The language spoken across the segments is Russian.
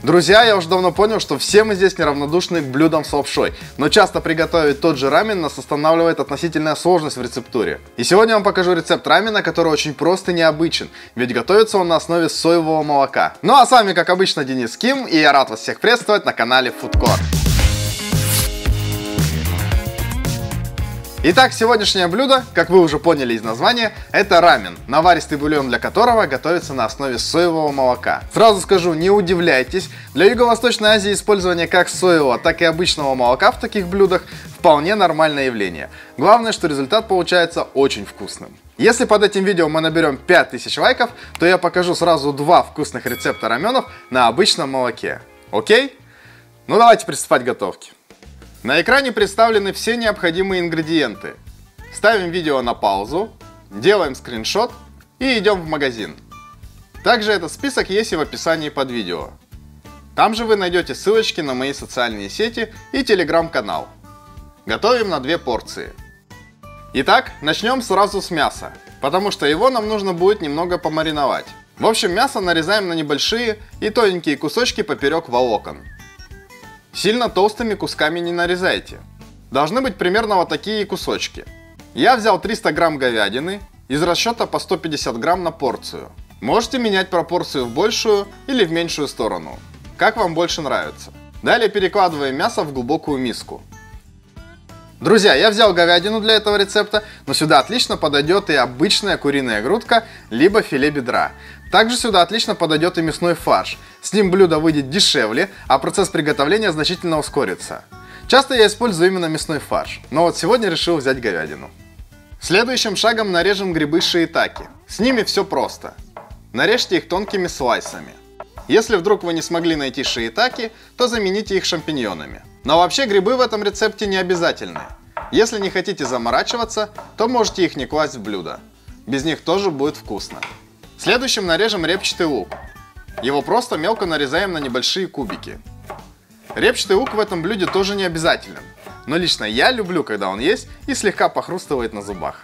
Друзья, я уже давно понял, что все мы здесь неравнодушны к блюдам с лапшой, но часто приготовить тот же рамен нас останавливает относительная сложность в рецептуре. И сегодня я вам покажу рецепт рамена, который очень прост и необычен, ведь готовится он на основе соевого молока. Ну а с вами, как обычно, Денис Ким, и я рад вас всех приветствовать на канале Foodcore. Итак, сегодняшнее блюдо, как вы уже поняли из названия, это рамен, наваристый бульон для которого готовится на основе соевого молока. Сразу скажу, не удивляйтесь, для Юго-Восточной Азии использование как соевого, так и обычного молока в таких блюдах вполне нормальное явление. Главное, что результат получается очень вкусным. Если под этим видео мы наберем 5000 лайков, то я покажу сразу 2 вкусных рецепта раменов на обычном молоке. Окей? Ну давайте приступать к готовке. На экране представлены все необходимые ингредиенты. Ставим видео на паузу, делаем скриншот и идем в магазин. Также этот список есть и в описании под видео. Там же вы найдете ссылочки на мои социальные сети и телеграм-канал. Готовим на 2 порции. Итак, начнем сразу с мяса, потому что его нам нужно будет немного помариновать. В общем, мясо нарезаем на небольшие и тоненькие кусочки поперек волокон. Сильно толстыми кусками не нарезайте. Должны быть примерно вот такие кусочки. Я взял 300 грамм говядины из расчета по 150 грамм на порцию. Можете менять пропорцию в большую или в меньшую сторону, как вам больше нравится. Далее перекладываем мясо в глубокую миску. Друзья, я взял говядину для этого рецепта, но сюда отлично подойдет и обычная куриная грудка, либо филе бедра. Также сюда отлично подойдет и мясной фарш. С ним блюдо выйдет дешевле, а процесс приготовления значительно ускорится. Часто я использую именно мясной фарш, но вот сегодня решил взять говядину. Следующим шагом нарежем грибы шиитаке. С ними все просто. Нарежьте их тонкими слайсами. Если вдруг вы не смогли найти шиитаке, то замените их шампиньонами. Но вообще грибы в этом рецепте не обязательны. Если не хотите заморачиваться, то можете их не класть в блюдо. Без них тоже будет вкусно. Следующим нарежем репчатый лук. Его просто мелко нарезаем на небольшие кубики. Репчатый лук в этом блюде тоже не обязателен, но лично я люблю, когда он есть и слегка похрустывает на зубах.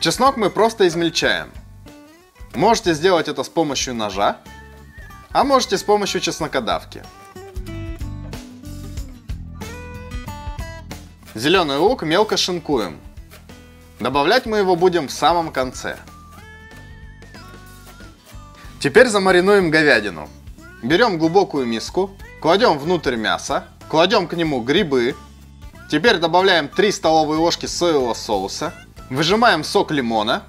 Чеснок мы просто измельчаем. Можете сделать это с помощью ножа, а можете с помощью чеснокодавки. Зеленый лук мелко шинкуем. Добавлять мы его будем в самом конце. Теперь замаринуем говядину. Берем глубокую миску, кладем внутрь мясо, кладем к нему грибы. Теперь добавляем 3 столовые ложки соевого соуса, выжимаем сок лимона.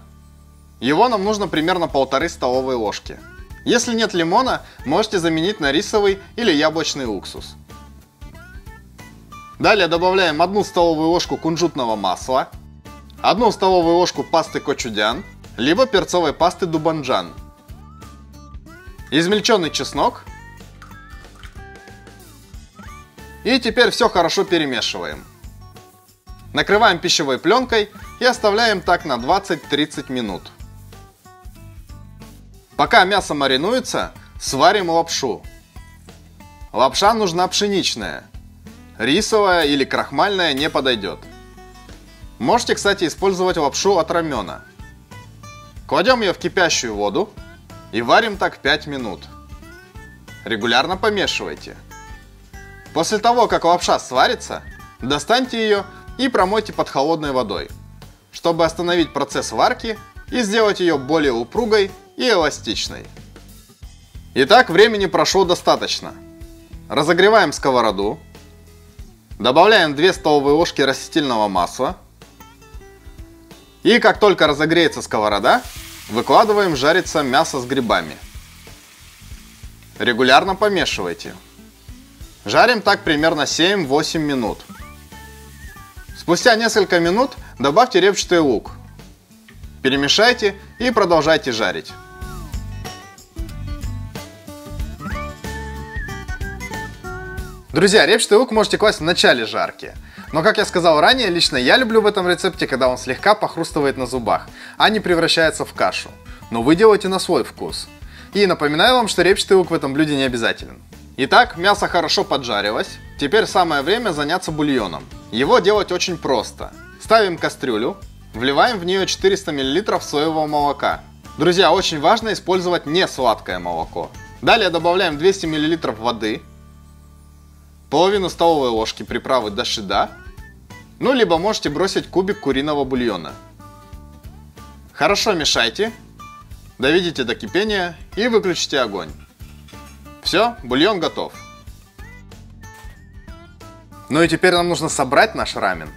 Его нам нужно примерно 1,5 столовые ложки. Если нет лимона, можете заменить на рисовый или яблочный уксус. Далее добавляем 1 столовую ложку кунжутного масла, 1 столовую ложку пасты кочудян, либо перцовой пасты дубанджан. Измельченный чеснок. И теперь все хорошо перемешиваем. Накрываем пищевой пленкой и оставляем так на 20-30 минут. Пока мясо маринуется, сварим лапшу. Лапша нужна пшеничная. Рисовая или крахмальная не подойдет. Можете, кстати, использовать лапшу от рамена. Кладем ее в кипящую воду и варим так 5 минут. Регулярно помешивайте. После того, как лапша сварится, достаньте ее и промойте под холодной водой, чтобы остановить процесс варки и сделать ее более упругой и эластичной. Итак, времени прошло достаточно. Разогреваем сковороду. Добавляем 2 столовые ложки растительного масла. И как только разогреется сковорода, выкладываем жариться мясо с грибами. Регулярно помешивайте. Жарим так примерно 7-8 минут. Спустя несколько минут добавьте репчатый лук. Перемешайте и продолжайте жарить. Друзья, репчатый лук можете класть в начале жарки. Но, как я сказал ранее, лично я люблю в этом рецепте, когда он слегка похрустывает на зубах, а не превращается в кашу. Но вы делаете на свой вкус. И напоминаю вам, что репчатый лук в этом блюде не обязателен. Итак, мясо хорошо поджарилось. Теперь самое время заняться бульоном. Его делать очень просто. Ставим кастрюлю, вливаем в нее 400 мл соевого молока. Друзья, очень важно использовать не сладкое молоко. Далее добавляем 200 мл воды, половину столовой ложки приправы дашида, ну либо можете бросить кубик куриного бульона. Хорошо мешайте, доведите до кипения и выключите огонь. Все, бульон готов. Ну и теперь нам нужно собрать наш рамен.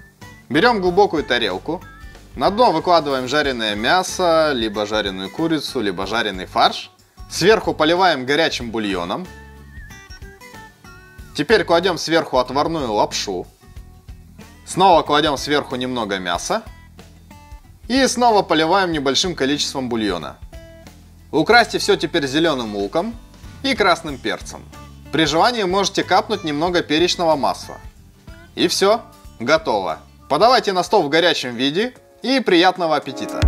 Берем глубокую тарелку, на дно выкладываем жареное мясо, либо жареную курицу, либо жареный фарш. Сверху поливаем горячим бульоном. Теперь кладем сверху отварную лапшу. Снова кладем сверху немного мяса. И снова поливаем небольшим количеством бульона. Украсьте все теперь зеленым луком и красным перцем. При желании можете капнуть немного перечного масла. И все, готово. Подавайте на стол в горячем виде и приятного аппетита!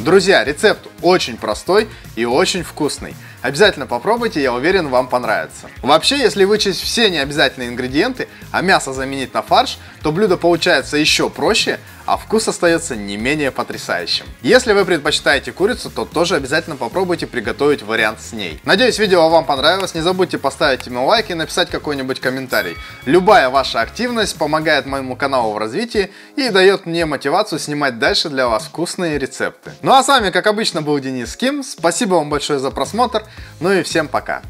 Друзья, рецепт очень простой и очень вкусный. Обязательно попробуйте, я уверен, вам понравится. Вообще, если вычесть все необязательные ингредиенты, а мясо заменить на фарш, то блюдо получается еще проще, а вкус остается не менее потрясающим. Если вы предпочитаете курицу, то тоже обязательно попробуйте приготовить вариант с ней. Надеюсь, видео вам понравилось. Не забудьте поставить ему лайк и написать какой-нибудь комментарий. Любая ваша активность помогает моему каналу в развитии и дает мне мотивацию снимать дальше для вас вкусные рецепты. Ну а с вами, как обычно, был Денис Ким. Спасибо вам большое за просмотр. Ну и всем пока.